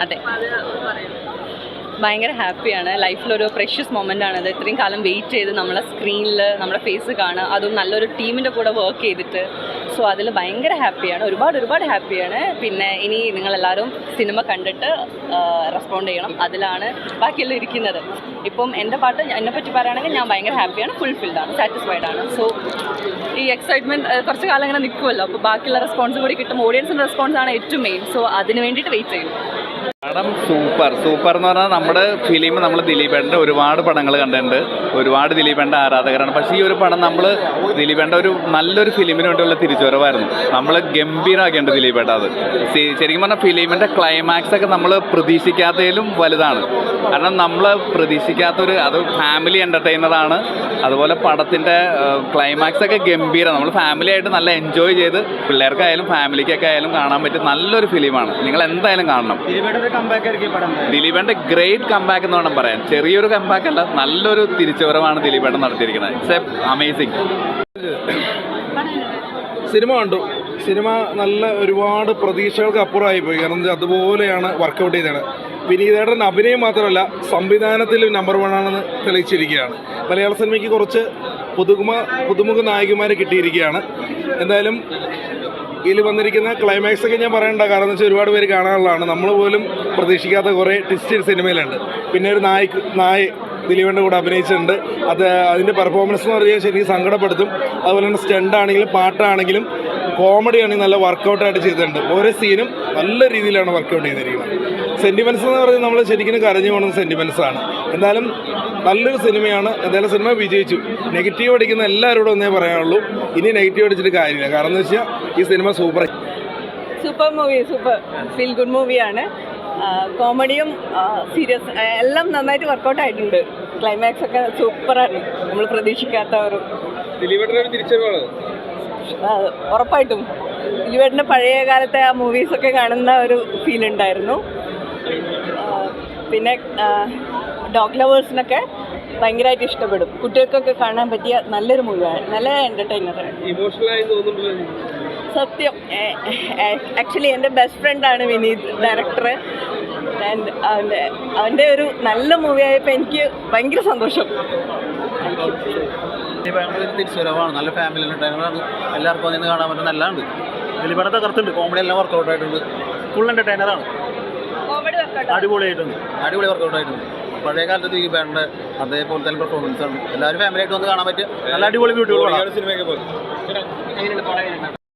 അതെ, ഭയങ്കര ഹാപ്പിയാണ്. ലൈഫിലൊരു പ്രഷ്യസ് മൊമെൻ്റ് ആണത്. ഇത്രയും കാലം വെയിറ്റ് ചെയ്ത് നമ്മളെ സ്ക്രീനിൽ നമ്മുടെ ഫേസ് കാണുക, അതും നല്ലൊരു ടീമിൻ്റെ കൂടെ വർക്ക് ചെയ്തിട്ട്. സോ അതിൽ ഭയങ്കര ഹാപ്പിയാണ്, ഒരുപാട് ഹാപ്പിയാണ്. പിന്നെ ഇനി നിങ്ങളെല്ലാവരും സിനിമ കണ്ടിട്ട് റെസ്പോണ്ട് ചെയ്യണം, അതിലാണ് ബാക്കിയെല്ലാം ഇരിക്കുന്നത്. ഇപ്പം എൻ്റെ പാട്ട് എന്നെപ്പറ്റി പറയുകയാണെങ്കിൽ ഞാൻ ഭയങ്കര ഹാപ്പിയാണ്, ഫുൾഫിൽഡാണ്, സാറ്റിസ്ഫൈഡ് ആണ്. സോ ഈ എക്സൈറ്റ്മെൻറ്റ് കുറച്ച് കാലം ഇങ്ങനെ നിൽക്കുമല്ലോ, അപ്പോൾ ബാക്കിയുള്ള റെസ്പോൺസും കൂടി കിട്ടും. ഓഡിയൻസിൻ്റെ റെസ്പോൺസാണ് ഏറ്റവും മെയിൻ. സോ അതിന് വേണ്ടിയിട്ട് വെയിറ്റ് ചെയ്യും. പടം സൂപ്പർ എന്ന് പറഞ്ഞാൽ നമ്മുടെ ഫിലിം നമ്മൾ ദിലീപേട്ടൻ്റെ ഒരുപാട് പടങ്ങൾ കണ്ടിട്ടുണ്ട്, ഒരുപാട് ദിലീപേട്ടൻ്റെ ആരാധകരാണ്. പക്ഷേ ഈ ഒരു പടം നമ്മൾ ദിലീപേട്ടൻ്റെ ഒരു നല്ലൊരു ഫിലിമിന് വേണ്ടിയുള്ള തിരിച്ചുവരവായിരുന്നു. നമ്മൾ ഗംഭീരമാക്കിയിട്ടുണ്ട് ദിലീപേട്ട. അത് ശരിക്കും പറഞ്ഞാൽ ഫിലിമിൻ്റെ ക്ലൈമാക്സ് ഒക്കെ നമ്മൾ പ്രതീക്ഷിക്കാത്തതിലും വലുതാണ്. കാരണം നമ്മൾ പ്രതീക്ഷിക്കാത്തൊരു അത് ഫാമിലി എൻ്റർടൈനറാണ്. അതുപോലെ പടത്തിൻ്റെ ക്ലൈമാക്സ് ഒക്കെ ഗംഭീരം. നമ്മൾ ഫാമിലി ആയിട്ട് നല്ല എൻജോയ് ചെയ്ത് പിള്ളേർക്കായാലും ഫാമിലിക്കൊക്കെ ആയാലും കാണാൻ പറ്റിയ നല്ലൊരു ഫിലിമാണ്. നിങ്ങൾ എന്തായാലും കാണണം. ദിലീപേട്ടൻ്റെ ഗ്രേറ്റ് കംബാക്ക് എന്ന് വേണം പറയാൻ. ചെറിയൊരു കംബാക്ക് അല്ല, നല്ലൊരു തിരിച്ചുവരവാണ് ദിലീപേട്ടൻ നടത്തിയിരിക്കുന്നത്. It's amazing. സിനിമ കണ്ടു. സിനിമ നല്ല ഒരുപാട് പ്രതീക്ഷകൾക്ക് അപ്പുറമായി പോയി. കാരണം അതുപോലെയാണ് വർക്കൗട്ട് ചെയ്തത്. വിനീതേട്ടൻ അഭിനയം മാത്രമല്ല സംവിധാനത്തിലും നമ്പർ 1 ആണെന്ന് തെളിയിച്ചിരിക്കുകയാണ്. മലയാള സിനിമയ്ക്ക് കുറച്ച് പുതുമുഖ നായകന്മാരെ കിട്ടിയിരിക്കുകയാണ്. എന്തായാലും ഇതിൽ വന്നിരിക്കുന്ന ക്ലൈമാക്സ് ഒക്കെ ഞാൻ പറയേണ്ട കാരണം എന്ന് വെച്ചാൽ ഒരുപാട് പേര് കാണാനുള്ളതാണ്. നമ്മൾ പോലും പ്രതീക്ഷിക്കാത്ത കുറേ ട്വിസ്റ്റ് സിനിമയിലുണ്ട്. പിന്നെ ഒരു നായ ദിലീപേട്ടൻ്റെ കൂടെ അഭിനയിച്ചിട്ടുണ്ട്. അതിൻ്റെ പെർഫോമൻസ് എന്ന് പറഞ്ഞാൽ ശരിക്കും സങ്കടപ്പെടുത്തും. അതുപോലെ തന്നെ സ്റ്റണ്ടാണെങ്കിലും പാട്ടാണെങ്കിലും കോമഡി ആണെങ്കിൽ നല്ല വർക്കൗട്ടായിട്ട് ചെയ്തിട്ടുണ്ട്. ഓരോ സീനും നല്ല രീതിയിലാണ് വർക്കൗട്ട് ചെയ്തിരിക്കുന്നത്. സെൻറ്റിമെൻറ്റ്സ് എന്ന് പറയുന്നത് നമ്മൾ ശരിക്കും കരഞ്ഞു പോകുന്ന സെൻറ്റിമെൻറ്റ്സാണ്. എന്തായാലും നല്ലൊരു സിനിമയാണ്. എന്തായാലും സിനിമ വിജയിച്ചു. നെഗറ്റീവ് അടിക്കുന്ന എല്ലാവരോടും ഒന്നേ പറയാനുള്ളൂ, ഇനി നെഗറ്റീവ് അടിച്ചിട്ട് കാര്യമില്ല. കാരണം എന്ന് വെച്ചാൽ ഈ cinema super movie, super feel good മൂവിയാണ്. കോമഡിയും സീരിയസ് എല്ലാം നന്നായിട്ട് വർക്കൗട്ട് ആയിട്ടുണ്ട്. ക്ലൈമാക്സ് ഒക്കെ സൂപ്പറാണ്, നമ്മൾ പ്രതീക്ഷിക്കാത്ത ഒരു ഉറപ്പായിട്ടും ദിലീപേട്ടൻ്റെ പഴയ കാലത്തെ ആ മൂവീസൊക്കെ കാണുന്ന ഒരു ഫീൽ ഉണ്ടായിരുന്നു. പിന്നെ ഡോഗ് ലവേഴ്സിനൊക്കെ ഭയങ്കരമായിട്ട് ഇഷ്ടപ്പെടും. കുട്ടികൾക്കൊക്കെ കാണാൻ പറ്റിയ നല്ലൊരു മൂവിയാണ്, നല്ല എൻ്റർടൈനറാണ്. സത്യം, ആക്ച്വലി എൻ്റെ ബെസ്റ്റ് ഫ്രണ്ടാണ് വിനീത്, ഡയറക്ടർ. ആൻഡ് അവൻ്റെ ഒരു നല്ല മൂവി ആയപ്പോൾ എനിക്ക് ഭയങ്കര സന്തോഷം. തിരിച്ചുവരവാണ്, നല്ല ഫാമിലി എൻ്റർടൈനറാണ്. എല്ലാവർക്കും നിന്ന് കാണാൻ പറ്റും, നല്ലതാണ്. ദിലീപേട്ട തകർത്തുണ്ട്, കോമഡി എല്ലാം വർക്കൗട്ട് ആയിട്ടുണ്ട്. ഫുൾ എൻ്റർടൈനറാണ്, അടിപൊളി വർക്കൗട്ട് ആയിട്ടുണ്ട്. പഴയ കാലത്ത് ദിലീപേട്ടൻ്റെ അതേപോലെ തന്നെ പെർഫോമൻസ് ആണ്. എല്ലാവരും ഫാമിലി ആയിട്ട് വന്ന് കാണാൻ പറ്റിയ നല്ല അടിപൊളി ബ്യൂട്ടിഫുൾ.